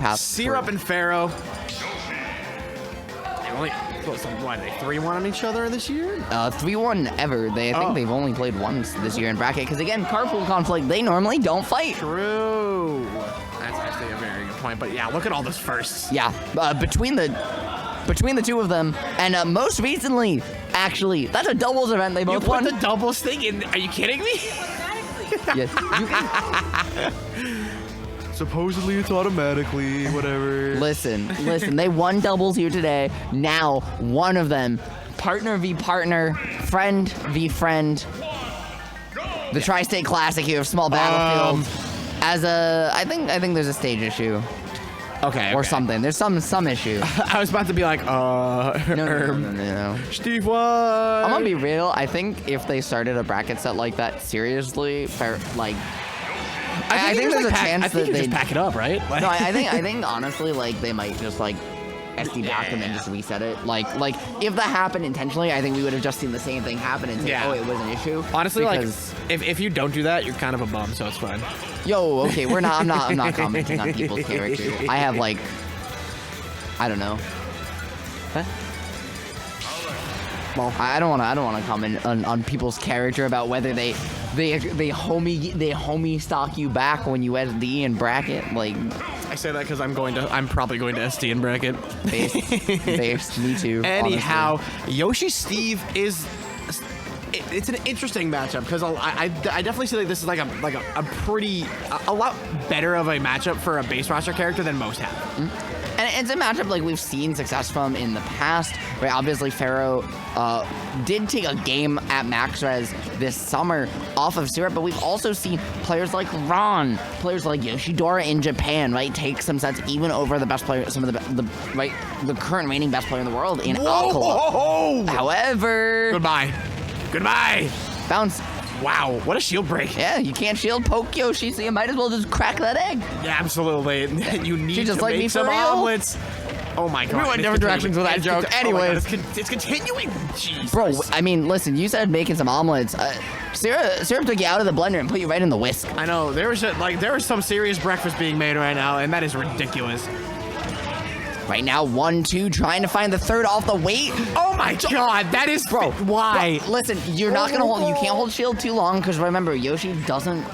path. Syrup and Pharaoh. They only, what, they 3-1 on each other this year? 3-1 ever. I think they've only played once this year in bracket. Because again, carpool conflict, they normally don't fight. True. That's actually a very good point. But yeah, look at all those firsts. Yeah, between the two of them, and most recently, actually, that's a doubles event. They both won. You put the doubles thing in. Are you kidding me? Yes. Supposedly it's automatically, whatever. Listen, they won doubles here today. Now, one of them, partner v partner, friend v friend. The Tri-State Classic here of Small Battlefield. I think there's a stage issue. Okay. Or something. There's some issue. I was about to be like, No. Steve, what? I'm gonna be real. I think if they started a bracket set like that seriously, like, I think there's a chance that they just pack it up, right? No, I think honestly, like, they might just like SD back and then just reset it. Like if that happened intentionally, I think we would have just seen the same thing happen and say, oh, it was an issue. Honestly, because, like, if you don't do that, you're kind of a bum, so it's fine. Yo, okay, I'm not commenting on people's characters. I have like, I don't know. Huh? Well, I don't want to comment on people's character about whether they homie stock you back when you SD in bracket. Like, I say that because I'm probably going to SD in bracket. Based, me too. Anyhow, honestly. Yoshi Steve is. It's an interesting matchup because I definitely see like this is like a lot better of a matchup for a base roster character than most have. Mm-hmm. And it's a matchup like we've seen success from in the past, where obviously Pharaoh did take a game at Max Res this summer off of Syrup, but we've also seen players like Ron, players like Yoshidora in Japan, right, take some sets even over the best player, some of the current reigning best player in the world in Alcala. However, goodbye. Bounce. Wow, what a shield break. Yeah, you can't shield poke Yoshi, so you might as well just crack that egg. Yeah, absolutely. You need just to like make me some for real? omelets. Oh my god. We went different directions with that joke. Anyways. Oh it's continuing. Jesus. Bro, I mean, listen, you said making some omelets. Syrup took you out of the blender and put you right in the whisk. I know. There was some serious breakfast being made right now, and that is ridiculous. Right now, 1-2, trying to find the third off the weight. Oh my god, that is why? Bro, listen, you're not gonna hold. You can't hold shield too long because remember, Yoshi doesn't.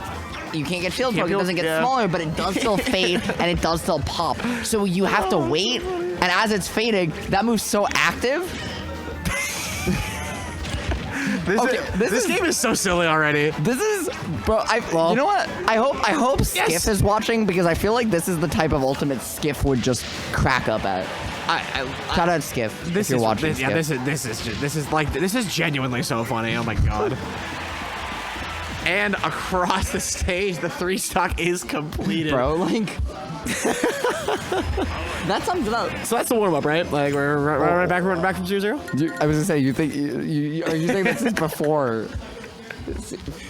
You can't get shield poke. It doesn't get smaller, but it does still fade and it does still pop. So you have to wait, and as it's fading, that move's so active. This game is so silly already. This is, bro. You know what? I hope Skiff is watching because I feel like this is the type of ultimate Skiff would just crack up at. Shout out Skiff if you're watching. This is genuinely so funny. Oh my god. And across the stage, the 3-stock is completed. Bro, like. That sums it up. So that's the warm up, right? Like we're right back from 0-0. I was gonna say, you think are you saying this is before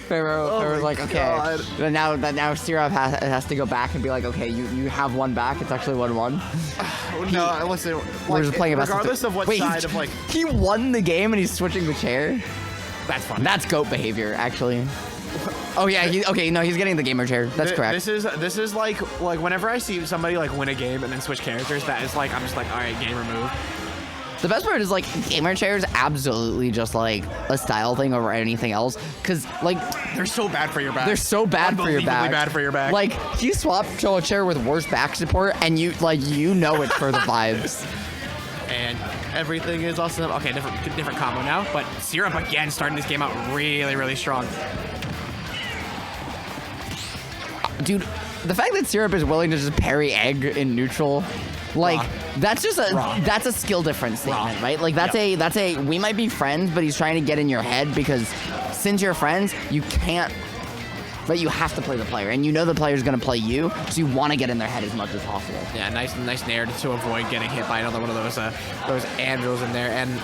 Pharaoh? Pharaoh's like, okay. But now Syrup has to go back and be like, okay, you have one back. It's actually 1-1. No, listen. We're just playing regardless of what side of like. He won the game and he's switching the chair. That's fun. That's goat behavior, actually. Oh yeah, he's getting the gamer chair. That's correct. This is like whenever I see somebody like win a game and then switch characters, that is like I'm just like, all right, game removed. The best part is like gamer chairs absolutely just like a style thing over anything else, because like they're so bad for your back. They're so bad for your back. Bad for your back. Like you swap to a chair with worse back support, and you know it for the vibes. And everything is awesome. Okay, different combo now, but Syrup again starting this game out really strong. Dude, the fact that Syrup is willing to just parry egg in neutral, like that's just that's a skill difference statement, right? Like that's a we might be friends, but he's trying to get in your head because since you're friends, you can't, but you have to play the player, and you know the player's gonna play you, so you want to get in their head as much as possible. Yeah, nice narrative to avoid getting hit by another one of those anvils in there. And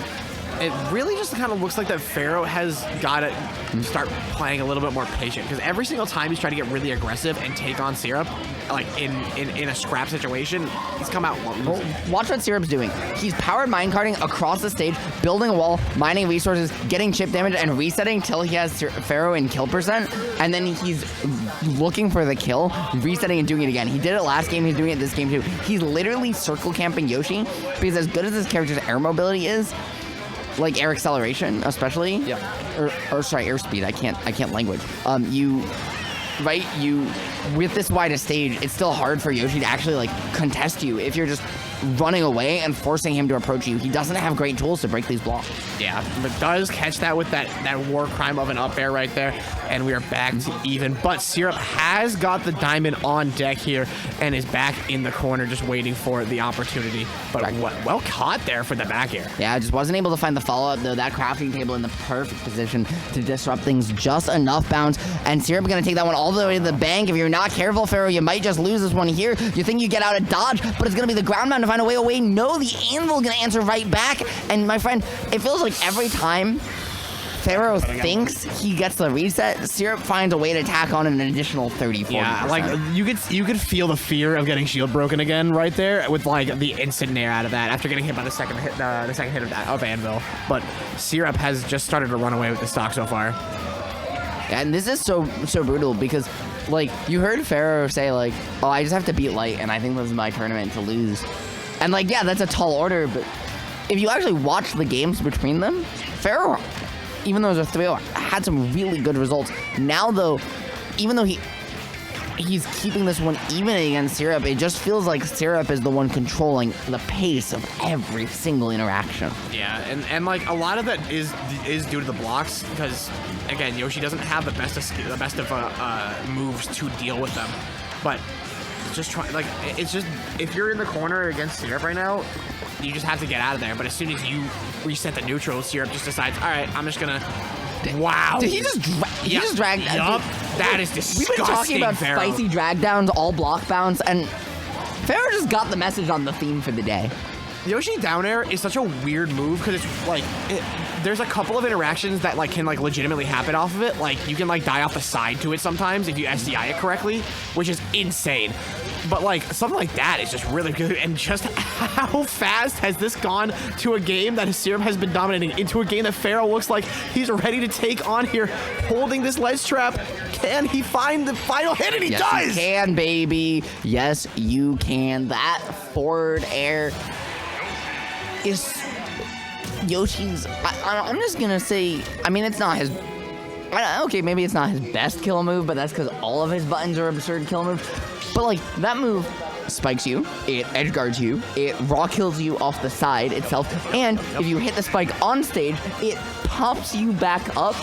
it really just kind of looks like that Pharaoh has got to start playing a little bit more patient, because every single time he's trying to get really aggressive and take on Syrup, like in a scrap situation, he's come out losing. Well, watch what Syrup's doing. He's powered minecarting across the stage, building a wall, mining resources, getting chip damage, and resetting till he has Pharaoh in kill percent, and then he's looking for the kill, resetting and doing it again. He did it last game, he's doing it this game too. He's literally circle camping Yoshi, because as good as this character's air mobility is, like air acceleration especially, or sorry, airspeed, I can't language. You with this wide a stage, it's still hard for Yoshi to actually like contest you if you're just running away and forcing him to approach you. He doesn't have great tools to break these blocks. Yeah, but does catch that with that war crime of an up air right there, and we are back to even. But Syrup has got the diamond on deck here and is back in the corner just waiting for the opportunity. But well caught there for the back air. Yeah, just wasn't able to find the follow-up though. That crafting table in the perfect position to disrupt things, just enough bounce, and Syrup gonna take that one all the way to the bank. If you're not careful, Pharaoh, you might just lose this one here. You think you get out of dodge, but it's gonna be the ground mound to find a way away. No, the anvil gonna answer right back. And my friend, it feels like every time Pharaoh thinks he gets the reset, Syrup finds a way to tack on an additional 30-40%. Yeah, like you could feel the fear of getting shield broken again right there with like the instant nair out of that after getting hit by the second hit of anvil. But Syrup has just started to run away with the stock so far. And this is so brutal because, like, you heard Pharaoh say, like, oh, I just have to beat Light, and I think this is my tournament to lose. And, like, yeah, that's a tall order, but if you actually watch the games between them, Pharaoh, even though it was a 3-0, had some really good results. Now, though, even though he's keeping this one even against Syrup, it just feels like Syrup is the one controlling the pace of every single interaction. Yeah, and like a lot of that is due to the blocks, because again, Yoshi doesn't have the best of moves to deal with them. But just try, like, it's just, if you're in the corner against Syrup right now, you just have to get out of there. But as soon as you reset the neutral, Syrup just decides, all right, I'm just gonna. Wow. Did he just drag? Yup. That is disgusting. We've been talking about Pharaoh. spicy drag downs, all block bounce, and Pharaoh just got the message on the theme for the day. Yoshi down air is such a weird move because it's like there's a couple of interactions that like can like legitimately happen off of it. Like you can like die off the side to it sometimes if you SDI it correctly, which is insane. But like something like that is just really good. And just how fast has this gone to a game that Syrup has been dominating into a game that Pharaoh looks like he's ready to take on here, holding this ledge trap. Can he find the final hit? And he does. Yes, you can, baby. Yes, you can. That forward air is Yoshi's. I'm just gonna say, I mean, it's not his. Okay, maybe it's not his best kill move, but that's because all of his buttons are absurd kill moves. But like that move spikes you, it edge guards you, it raw kills you off the side itself, and if you hit the spike on stage, it pops you back up.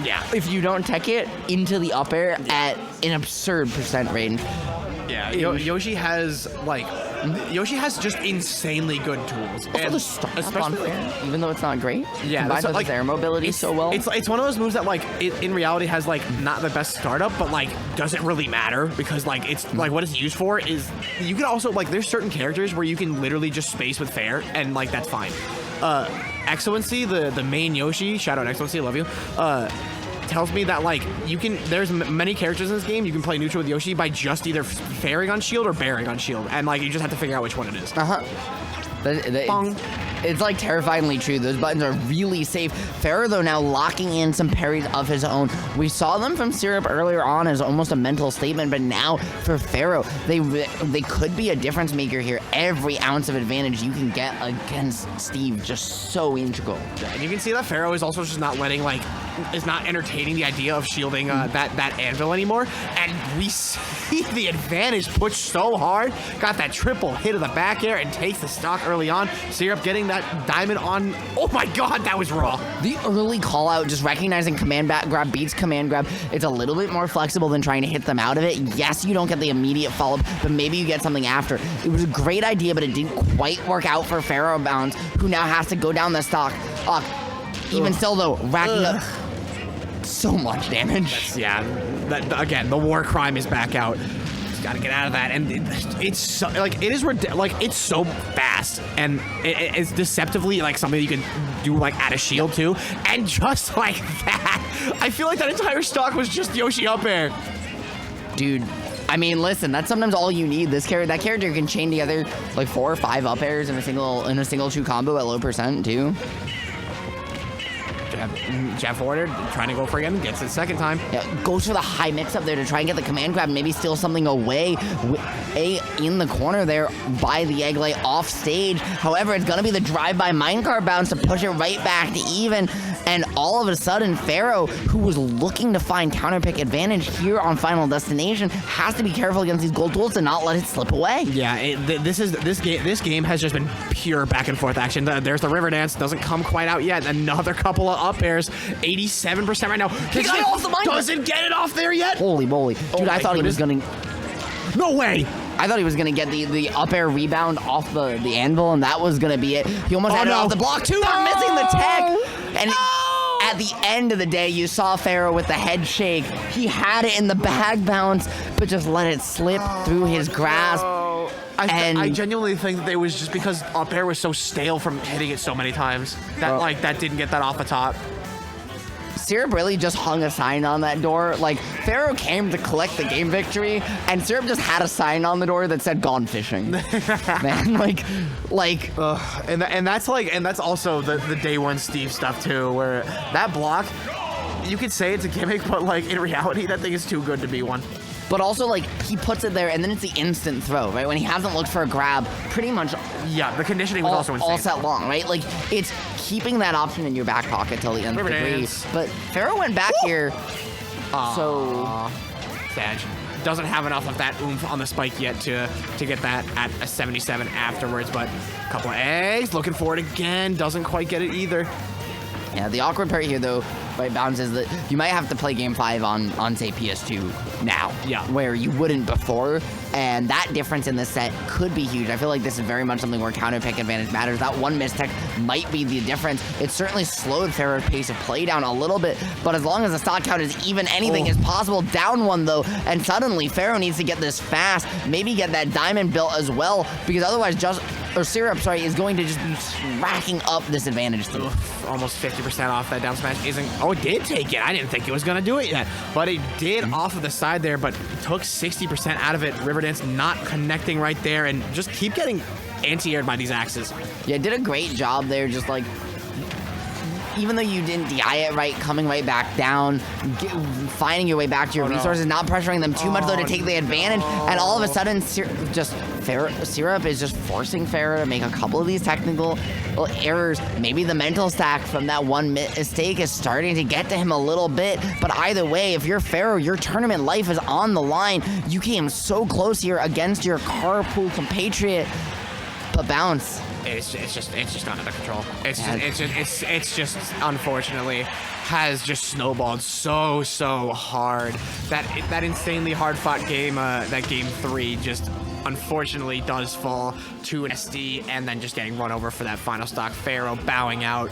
Yeah. If you don't tech it into the up air at an absurd percent range. Yeah, Yoshi has just insanely good tools. Also, the stop on fair, even though it's not great. Yeah, combined with his air mobility so well. It's one of those moves that like in reality has like not the best startup, but like doesn't really matter because like it's like what it's used for is you can also like there's certain characters where you can literally just space with fair and like that's fine. Excellency, the main Yoshi, shout out Excellency, I love you. Tells me that like there's many characters in this game you can play neutral with Yoshi by just either fairing on shield or bearing on shield, and like you just have to figure out which one it is. It's like terrifyingly true. Those buttons are really safe. Pharaoh, though, now locking in some parries of his own. We saw them from Syrup earlier on as almost a mental statement, but now for Pharaoh, they could be a difference maker here. Every ounce of advantage you can get against Steve just so integral. And you can see that Pharaoh is also just not letting is not entertaining the idea of shielding that anvil anymore. And we see the advantage pushed so hard. Got that triple hit of the back air and takes the stock early on. Syrup getting that diamond on. Oh my god, that was raw. The early call out, just recognizing command grab beats command grab. It's a little bit more flexible than trying to hit them out of it. Yes, you don't get the immediate follow-up, but maybe you get something after. It was a great idea, but it didn't quite work out for Pharaoh Bounds, who now has to go down the stock. Even still, though, racking up so much damage. Yeah, again, the war crime is back out. Gotta get out of that, and it's so, like it is like it's so fast, and it's deceptively like something you can do like at a shield too, and just like that, I feel like that entire stock was just Yoshi up air. Dude, I mean, listen, that's sometimes all you need. That character can chain together like 4 or 5 up airs in a single true combo at low percent too. Jab forward, trying to go for it again, gets it second time. Yeah, goes for the high mix up there to try and get the command grab, maybe steal something away. In the corner there by the egg lay off stage. However, it's gonna be the drive-by minecart bounce to push it right back to even. And all of a sudden, Pharaoh, who was looking to find counterpick advantage here on Final Destination, has to be careful against these gold tools to not let it slip away. Yeah, this game has just been pure back and forth action. There's the river dance, doesn't come quite out yet. Another couple of up airs, 87% right now. He got it off the minecart. Doesn't get it off there yet. Holy moly. Dude, I thought he was gonna... No way. I thought he was gonna get the up air rebound off the anvil, and that was gonna be it. He almost had it off the block too. They're missing the tech. And at the end of the day, you saw Pharaoh with the head shake. He had it in the bag bounce, but just let it slip through his grasp. I genuinely think that it was just because up air was so stale from hitting it so many times that that didn't get that off the top. Syrup really just hung a sign on that door. Like, Pharaoh came to collect the game victory, and Syrup just had a sign on the door that said "Gone fishing." Man, and that's also the day one Steve stuff too, where that block, you could say it's a gimmick, but like in reality, that thing is too good to be one. But also, like, he puts it there, and then it's the instant throw, right? When he hasn't looked for a grab, pretty much... Yeah, the conditioning was also insane. All set long, right? Like, it's keeping that option in your back pocket till the end of the race. But Pharaoh went back here, so... Sag doesn't have enough of that oomph on the spike yet to get that at a 77 afterwards, but a couple of eggs, looking for it again, doesn't quite get it either. Yeah, the awkward part here, though, right, Bounce, is that you might have to play Game 5 on say, PS2 now. Yeah. Where you wouldn't before, and that difference in this set could be huge. I feel like this is very much something where counterpick advantage matters. That one mistech might be the difference. It certainly slowed Pharaoh's pace of play down a little bit, but as long as the stock count is even, anything is possible. Down one, though, and suddenly Pharaoh needs to get this fast, maybe get that diamond built as well, because otherwise Syrup, is going to just be racking up this advantage too. Almost 50% off that down smash isn't... Oh, it did take it. I didn't think it was going to do it yet. But it did off of the side there, but took 60% out of it. Riverdance not connecting right there, and just keep getting anti-aired by these axes. Yeah, did a great job there, just like... Even though you didn't DI it right, coming right back down, finding your way back to your resources, not pressuring them too much though to take the advantage, and all of a sudden, Syrup is just forcing Pharaoh to make a couple of these technical errors. Maybe the mental stack from that one mistake is starting to get to him a little bit, but either way, if you're Pharaoh, your tournament life is on the line. You came so close here against your carpool compatriot, but Bounce. It's just not under control. It's just unfortunately has just snowballed so hard. That insanely hard fought game, that game 3 just unfortunately does fall to an SD and then just getting run over for that final stock. Pharaoh bowing out.